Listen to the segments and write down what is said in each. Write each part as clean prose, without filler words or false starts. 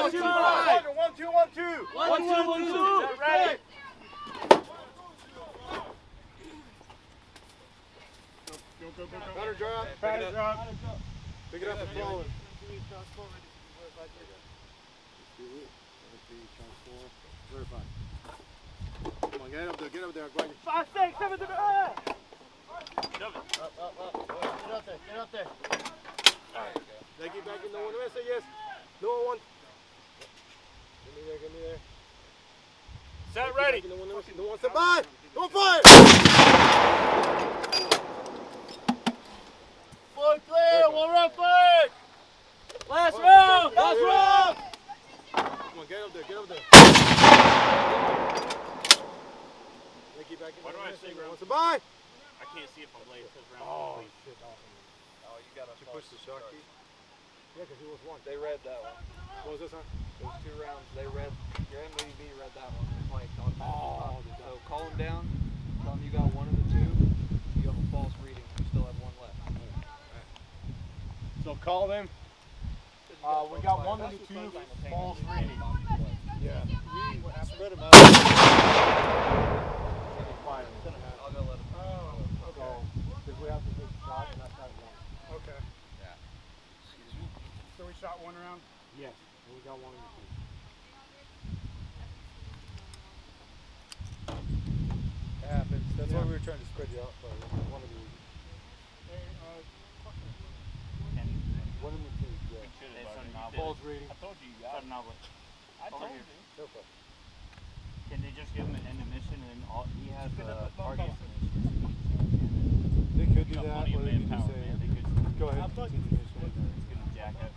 1, 2, 5. 1, 2, 1, 2. 1, 2, 1, 2. Set ready. Go. Batter drop. Batter drop. Pick it up and throw it. Come on, get up there, Grayling. 5, 6, 7, 8. Up. Get up there. Alright. They get back in the one. Say yes. No one. Give me there. Set ready. No one stand by. No fire. Floor clear. One round fire. Last round. Last round. Come on, get up there. They get back in. Why do I say no round? one stand by. I can't see if I'm late because round. Oh, shit. Awesome. Oh, you got to push the shot key. Yeah, because he was one. They read that one. What was this, huh? Those 2 rounds, they read. Your MOV read that one. Like on so call them down. Tell them you got 1 of the 2. You have a false reading. You still have 1 left. So call them. We got 1 of the 2 false reading. Yeah. Spread them out. I'll go let them. Oh, okay. Because we have to take a shot, and that's not 1. Okay. Yeah. So we shot 1 round? Yes. And we got 1 of the 2. It happens. That's why we were trying to spread you out for 1 of the reasons. Hey, question. 1 of the 2, yeah. False reading. I told you got it. I told you. Go for it. Can they just give him an end of mission and all, he has a target? They could do that, or they could just say, They could go ahead and continue the mission. it's gonna jack up it.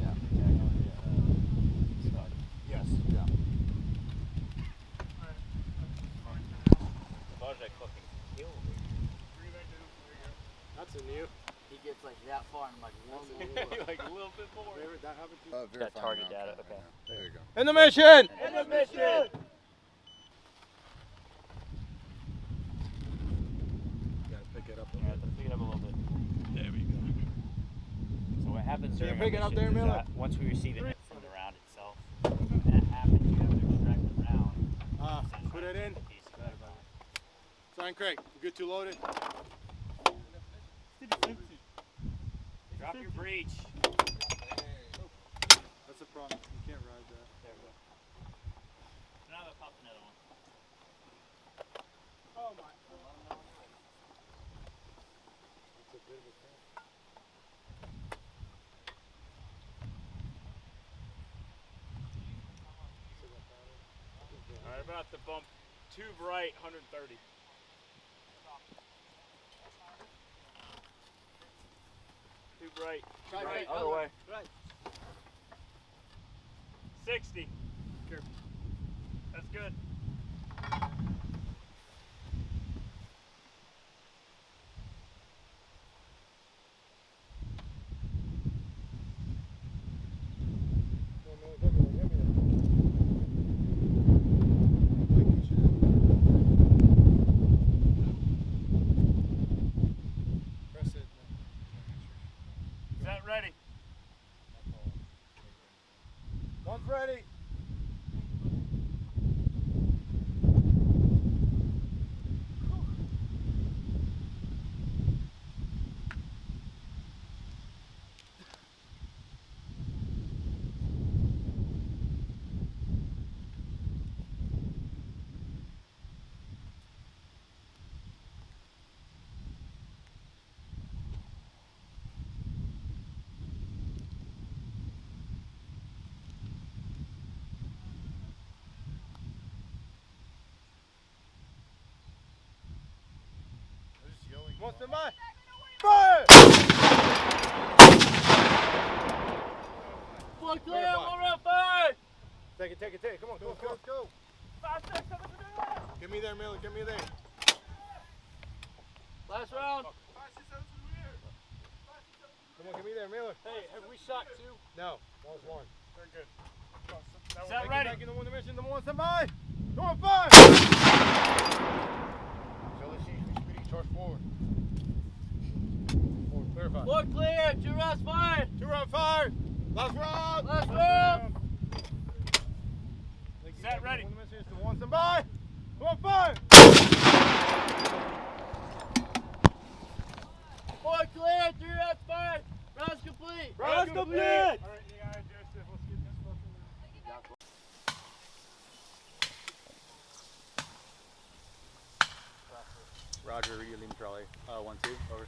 Yeah. Yes. Yeah. Fucking killed me. That's a new. He gets like that far and I'm like one more. Like a little bit more. That happened to you? That target data, okay. There you go. In the mission! In the mission! Gotta pick it up a You have to pick it up a little bit. There we go. So what happens Can you during pick it our up there, missions is Miller? that once we receive it from the round itself, when that happens, you have to extract the round. Put it in. Sign Craig. You good to load it? Drop your breach. That's a problem. You can't ride that. There we go. Now I'll pop another one. Oh my. It's a bit of a thing. Alright, about to bump 2 right, 130. Right. Right, other way. Right. 60. Careful. That's good. Ready. One's ready. One stand by. Fire! Floor clear, 1 round fire! Take it. Come on, go. 5, 6, 7, 8. Get me there, Miller. Get me there. Last round. Come on, get me there, Miller. Hey, have we shot 2? No, that was 1. Very good. Set ready. Back in the one mission. Number 1 stand by. Number 5. Show the sheet. Speedy charge forward. Forward, clear fire. Floor clear, 2 rounds fire. 2 round fire. Last round! Last round! Set, ready. One, stand by. Come on, fire! Boy, clear, 3 rounds fired. Rounds complete. Rounds complete! Alright, Joseph, let's get this fucking... Roger, ready to leave trolley. 1-2, over.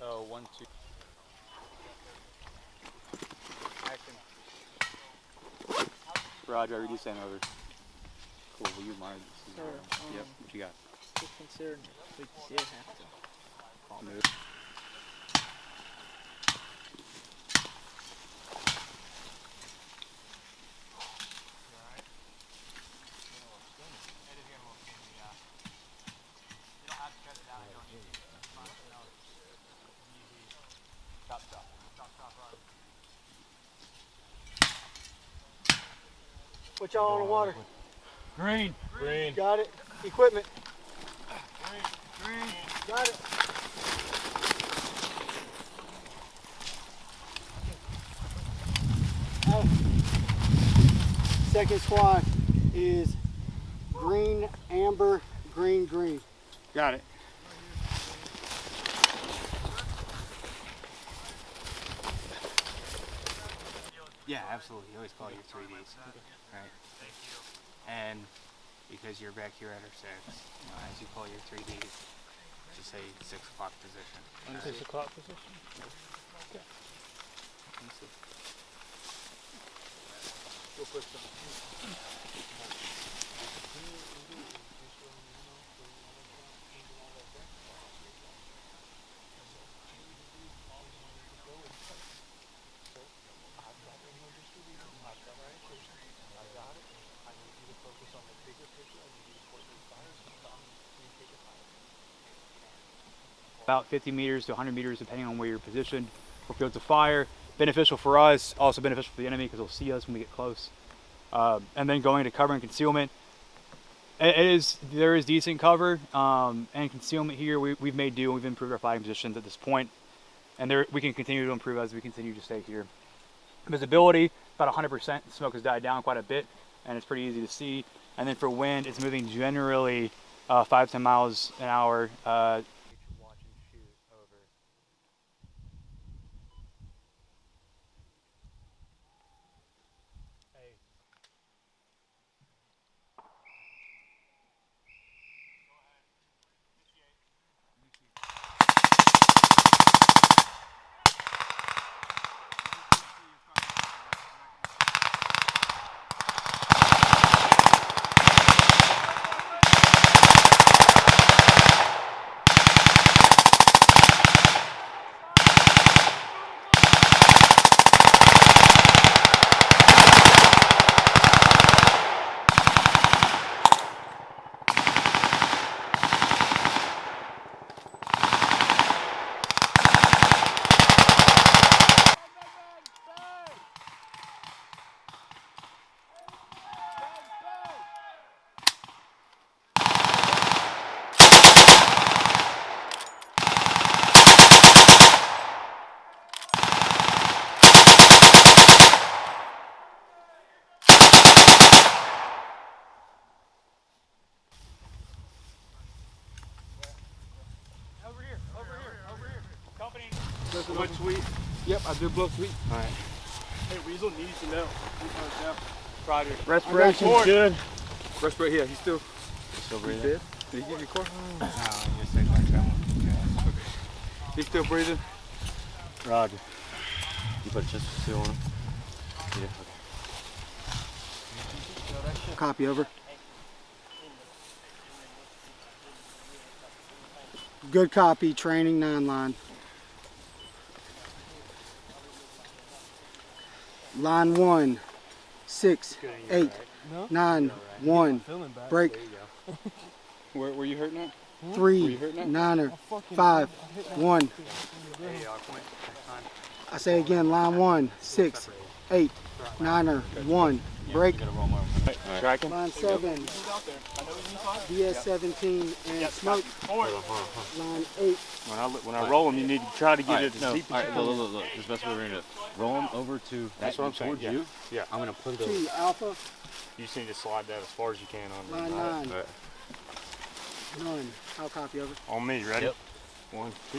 Oh, 1-2. Action. Roger, ready to send over. Cool, will you mind? Sure. Yep, what you got? Just consider we did have to. Move. What y'all on the water? Green. Green. Got it. Equipment. Green. Got it. Second squad is green, amber, green, green. Got it. Yeah, absolutely. You always call your 3Ds. Right. Thank you. And because you're back here at our 6, as you call your 3Ds, just say 6 o'clock position. 6 o'clock position? Okay. Go quick, son. About 50 meters to 100 meters, depending on where you're positioned for fields of fire. Beneficial for us, also beneficial for the enemy because they'll see us when we get close. And then going to cover and concealment. There is decent cover and concealment here. We've made do. We've improved our fighting positions at this point, and we can continue to improve as we continue to stay here. Visibility about 100%. The smoke has died down quite a bit, and it's pretty easy to see. And then for wind, it's moving generally 5-10 miles an hour. Blood sweet. Yep, I do blow sweet. All right. Hey, Weasel needs to know. Roger. Respiration's good. Respirate here. He's still breathing. Did he give you a core? No, just take like that one. Okay. He's still breathing. Roger. You put just a seal on him? Yeah. Okay. Copy, over. Good copy, training 9-line. Line 1, 6, 8, 9, 1, break. Were you hurting at? 3, 9er, 5, 1. Hey, point. I say again, line 1, 6, 8, 9er, 1, break. Tracking. Line 7, DS-17 and smoke. Line 8. When I roll them, you need to try to get it as deep as you can. Look. This is the best way we're going to roll them over to That's what I'm saying. towards you. Yeah. I'm going to put 2, those. Alpha. You just need to slide that as far as you can on me. Line 9. Right. None. I'll copy over. On me, ready? Yep. 1, 2.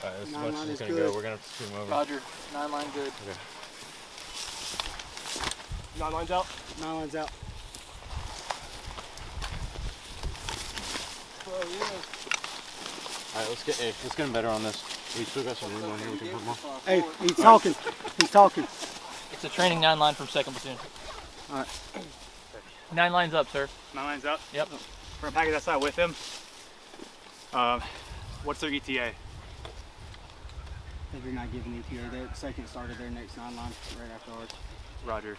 Alright, this is 9 much line as is it's going to good. go. We're going to have to swim over. Roger. 9 line good. 9 lines out. 9 lines out. Alright, let's get him better on this. We still got some room on here. We can put more. Hey, he's talking. He's talking. It's a training 9 line from 2nd platoon. All right. 9 lines up, sir. 9 lines out? Yep. We're gonna package that side with him. What's their ETA? They're not giving ETA. Their second started their next 9 line right after ours. Roger.